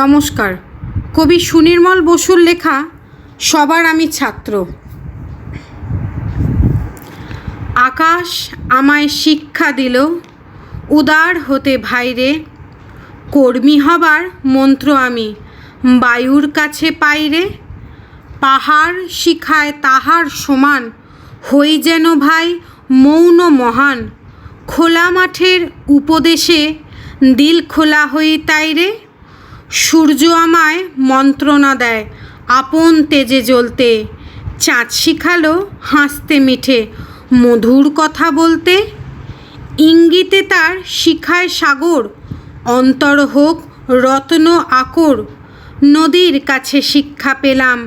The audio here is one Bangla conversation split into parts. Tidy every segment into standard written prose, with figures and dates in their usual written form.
নমস্কার। কবি সুনির্মল বসুর লেখা সবার আমি ছাত্র। আকাশ আমায় শিক্ষা দিল উদার হতে ভাইরে, কর্মী হবার মন্ত্র আমি বায়ুর কাছে পাইরে। পাহাড় শিখায় তাহার সমান হই যেন ভাই মৌন মহান, খোলা মাঠের উপদেশে দিল খোলা হই তাইরে। সূর্য আমায় মন্ত্রণা দেয় আপন তেজে জ্বলতে, চাঁদ শিখালো হাসতে মিঠে মধুর কথা বলতে। ইঙ্গিতে তার শিখায় সাগর অন্তর হোক রত্ন আকর, নদীর কাছে শিক্ষা পেলাম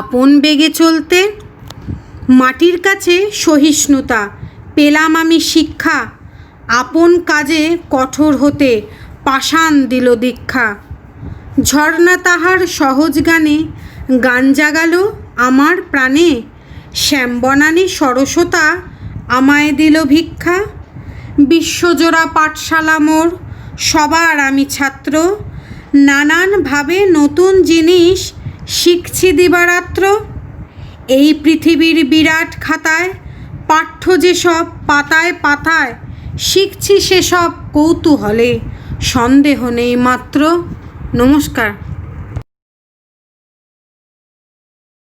আপন বেগে চলতে। মাটির কাছে সহিষ্ণুতা পেলাম আমি শিক্ষা, আপন কাজে কঠোর হতে পাষাণ দিল দীক্ষা। ঝর্ণা তাহার সহজ গানে গান জাগালো আমার প্রাণে, শ্যামবনানী সরসতা আমায় দিল ভিক্ষা। বিশ্বজোড়া পাঠশালা মোর সবার আমি ছাত্র, নানানভাবে নতুন জিনিস শিখছি দিবারাত্র। এই পৃথিবীর বিরাট খাতায় পাঠ্য যেসব পাতায় পাতায়, শিখছি সেসব কৌতূহলে সন্দেহ নেই মাত্র। নমস্কার।